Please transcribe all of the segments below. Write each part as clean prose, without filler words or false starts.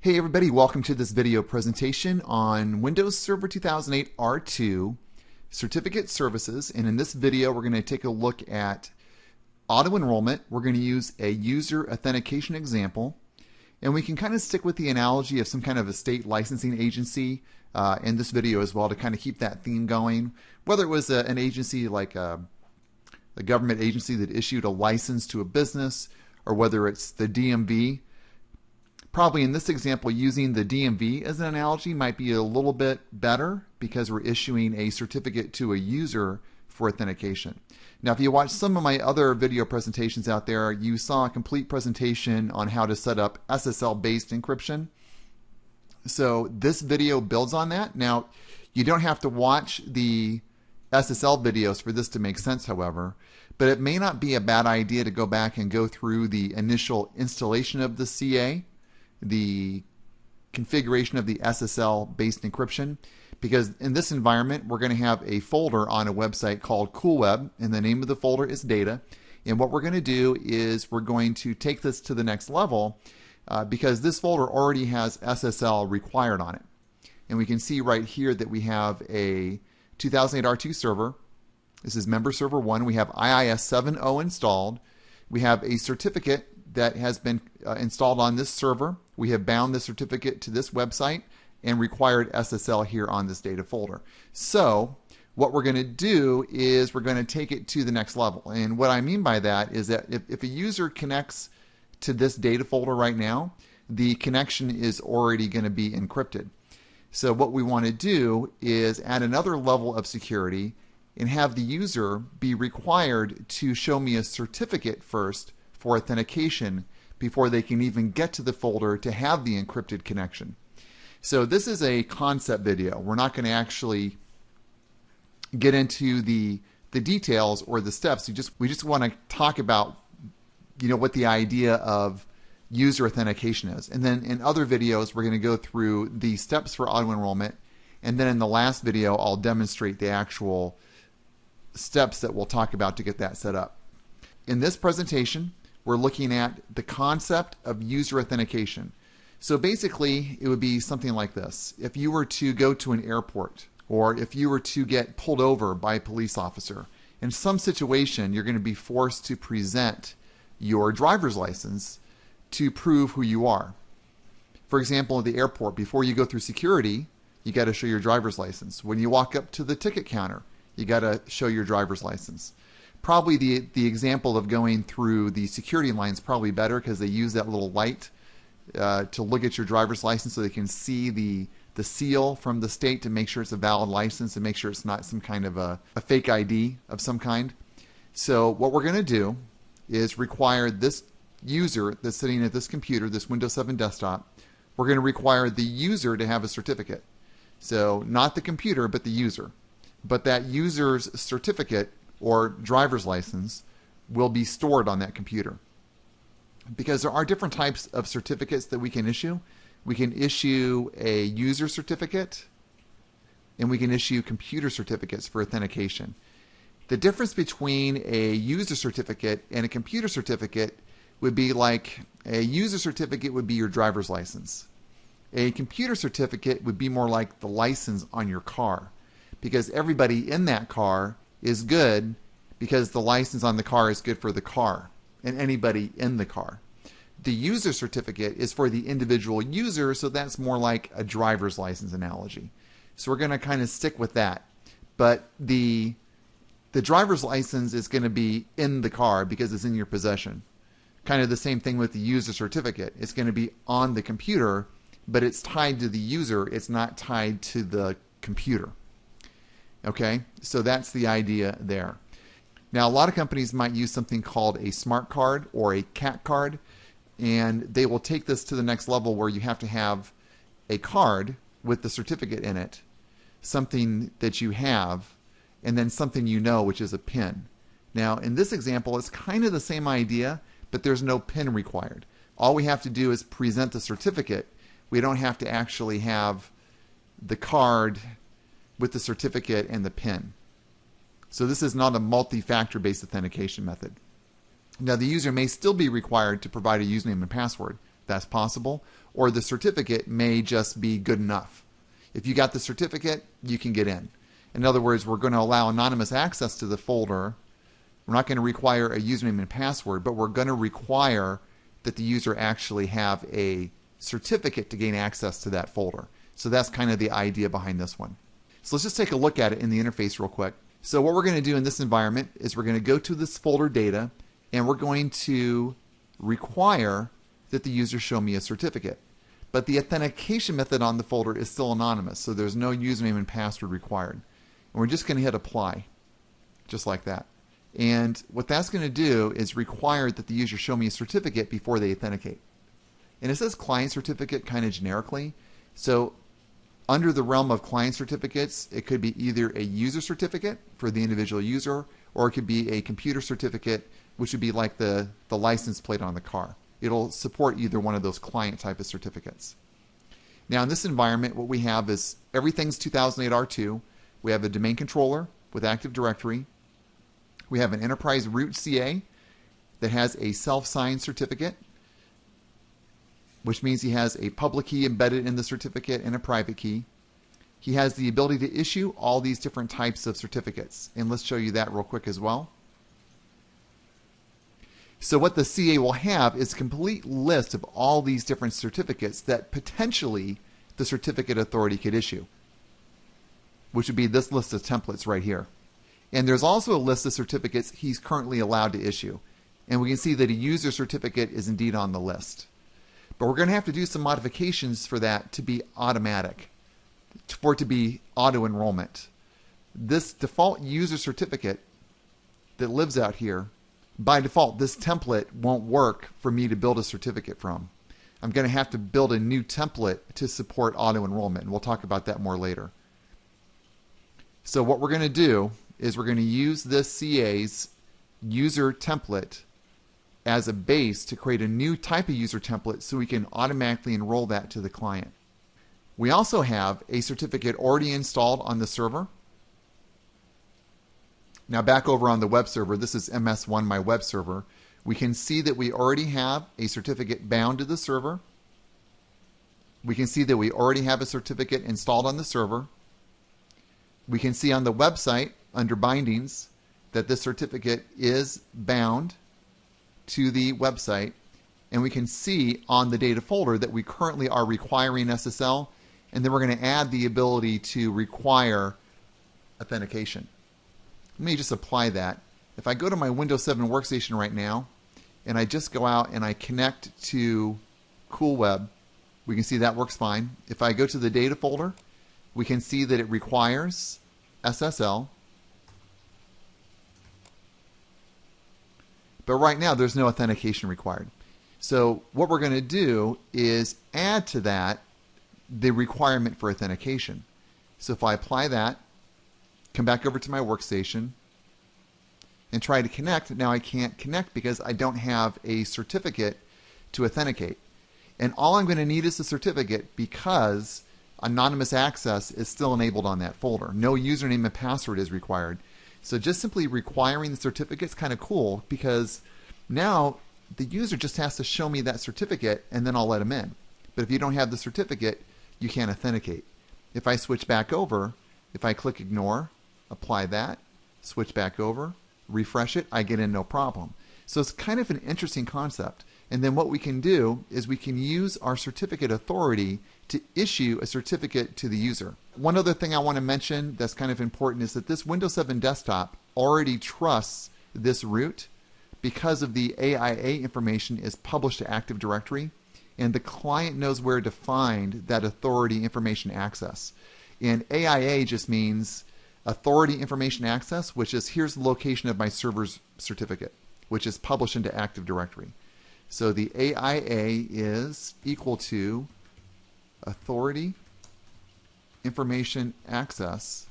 Hey everybody, welcome to this video presentation on Windows Server 2008 R2 certificate services. And in this video, we're going to take a look at auto-enrollment. We're going to use a user authentication example. And we can kind of stick with the analogy of some kind of a state licensing agency in this video as well to kind of keep that theme going. Whether it was an agency like a government agency that issued a license to a business, or whether it's the DMV. Probably in this example, using the DMV as an analogy might be a little bit better because we're issuing a certificate to a user for authentication. Now, if you watch some of my other video presentations out there, you saw a complete presentation on how to set up SSL-based encryption. So this video builds on that. Now, you don't have to watch the SSL videos for this to make sense, however, but it may not be a bad idea to go back and go through the initial installation of the CA, the configuration of the SSL-based encryption, because in this environment we're going to have a folder on a website called Cool Web, and the name of the folder is data. And what we're going to do is we're going to take this to the next level because this folder already has SSL required on it. And we can see right here that we have a 2008 R2 server. This is member server 1. We have IIS 7.0 installed. We have a certificate that has been installed on this server. We have bound the certificate to this website and required SSL here on this data folder. So what we're going to do is we're going to take it to the next level. And what I mean by that is that if a user connects to this data folder right now, the connection is already going to be encrypted. So what we want to do is add another level of security and have the user be required to show me a certificate first for authentication before they can even get to the folder to have the encrypted connection. So this is a concept video. We're not going to actually get into the details or the steps. We just want to talk about what the idea of user authentication is. And then in other videos we're going to go through the steps for auto-enrollment, and then in the last video I'll demonstrate the actual steps that we'll talk about to get that set up. In this presentation we're looking at the concept of user authentication. So basically, it would be something like this. If you were to go to an airport, or if you were to get pulled over by a police officer, in some situation, you're going to be forced to present your driver's license to prove who you are. For example, at the airport, before you go through security, you got to show your driver's license. When you walk up to the ticket counter, you got to show your driver's license. Probably the example of going through the security line is probably better because they use that little light to look at your driver's license so they can see the seal from the state to make sure it's a valid license and make sure it's not some kind of a fake ID of some kind. So what we're going to do is require this user that's sitting at this computer, this Windows 7 desktop, we're going to require the user to have a certificate. So not the computer, but the user. But that user's certificate or driver's license will be stored on that computer. Because there are different types of certificates that we can issue. We can issue a user certificate, and we can issue computer certificates for authentication. The difference between a user certificate and a computer certificate would be like a user certificate would be your driver's license. A computer certificate would be more like the license on your car, because everybody in that car is good because the license on the car is good for the car and anybody in the car. The user certificate is for the individual user, so that's more like a driver's license analogy. So we're going to kind of stick with that. But the driver's license is going to be in the car because it's in your possession. Kind of the same thing with the user certificate. It's going to be on the computer, but it's tied to the user. It's not tied to the computer. Okay, so that's the idea there. Now, a lot of companies might use something called a smart card or a CAT card, and they will take this to the next level where you have to have a card with the certificate in it, something that you have, and then something which is a PIN. Now, in this example, it's kind of the same idea, but there's no PIN required. All we have to do is present the certificate. We don't have to actually have the card with the certificate and the PIN. So this is not a multi-factor based authentication method. Now the user may still be required to provide a username and password, That's possible. Or the certificate may just be good enough. If you got the certificate, you can get in. In other words, we're going to allow anonymous access to the folder. We're not going to require a username and password, but we're going to require that the user actually have a certificate to gain access to that folder. So that's kind of the idea behind this one. So let's just take a look at it in the interface real quick. So what we're going to do in this environment is we're going to go to this folder data, and we're going to require that the user show me a certificate. But the authentication method on the folder is still anonymous, so there's no username and password required. And we're just going to hit apply, just like that. And what that's going to do is require that the user show me a certificate before they authenticate. And it says client certificate kind of generically. So under the realm of client certificates, it could be either a user certificate for the individual user, or it could be a computer certificate, which would be like the license plate on the car. It'll support either one of those client type of certificates. Now in this environment, what we have is everything's 2008 R2. We have a domain controller with Active Directory. We have an enterprise root CA that has a self-signed certificate, which means he has a public key embedded in the certificate and a private key. He has the ability to issue all these different types of certificates. And let's show you that real quick as well. So what the CA will have is a complete list of all these different certificates that potentially the certificate authority could issue, which would be this list of templates right here. And there's also a list of certificates he's currently allowed to issue. And we can see that a user certificate is indeed on the list. But we're going to have to do some modifications for that to be automatic, for it to be auto-enrollment. This default user certificate that lives out here, by default, this template won't work for me to build a certificate from. I'm going to have to build a new template to support auto-enrollment, and we'll talk about that more later. So what we're going to do is we're going to use this CA's user template as a base to create a new type of user template so we can automatically enroll that to the client. We also have a certificate already installed on the server. Now back over on the web server, this is MS1, my web server. We can see that we already have a certificate bound to the server. We can see that we already have a certificate installed on the server. We can see on the website under bindings that this certificate is bound to the website, and we can see on the data folder that we currently are requiring SSL, and then we're going to add the ability to require authentication. Let me just apply that. If I go to my Windows 7 workstation right now, and I just go out and I connect to Cool Web, we can see that works fine. If I go to the data folder, we can see that it requires SSL. But right now, there's no authentication required. So what we're going to do is add to that the requirement for authentication. So if I apply that, come back over to my workstation, and try to connect, now I can't connect because I don't have a certificate to authenticate. And all I'm going to need is a certificate because anonymous access is still enabled on that folder. No username and password is required. So just simply requiring the certificate is kind of cool because now the user just has to show me that certificate and then I'll let him in. But if you don't have the certificate, you can't authenticate. If I switch back over, if I click ignore, apply that, switch back over, refresh it, I get in no problem. So it's kind of an interesting concept. And then what we can do is we can use our certificate authority to issue a certificate to the user. One other thing I want to mention that's kind of important is that this Windows 7 desktop already trusts this root because of the AIA information is published to Active Directory, and the client knows where to find that authority information access. And AIA just means authority information access, which is here's the location of my server's certificate, which is published into Active Directory. So the AIA is equal to authority information access,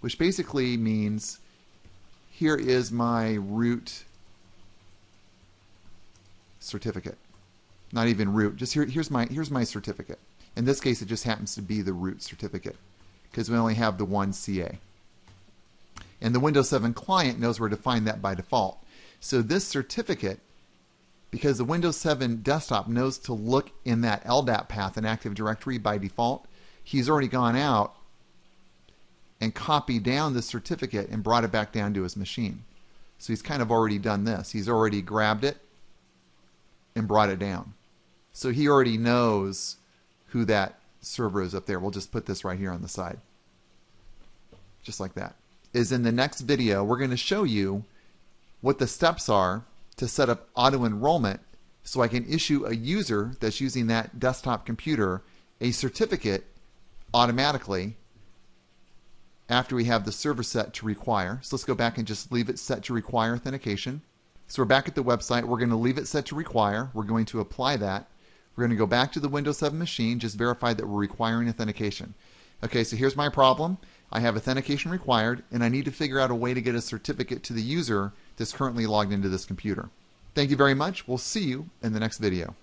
which basically means here is my root certificate. Not even root, just here's my certificate. In this case, it just happens to be the root certificate because we only have the one CA. And the Windows 7 client knows where to find that by default. So this certificate because the Windows 7 desktop knows to look in that LDAP path in Active Directory by default, he's already gone out and copied down the certificate and brought it back down to his machine. So he's kind of already done this. He's already grabbed it and brought it down. So he already knows who that server is up there. We'll just put this right here on the side. Just like that. In the next video, we're going to show you what the steps are to set up auto-enrollment so I can issue a user that's using that desktop computer a certificate automatically after we have the server set to require. So let's go back and just leave it set to require authentication. So we're back at the website. We're going to leave it set to require. We're going to apply that. We're going to go back to the Windows 7 machine, just verify that we're requiring authentication. Okay, so here's my problem. I have authentication required, and I need to figure out a way to get a certificate to the user that's currently logged into this computer. Thank you very much. We'll see you in the next video.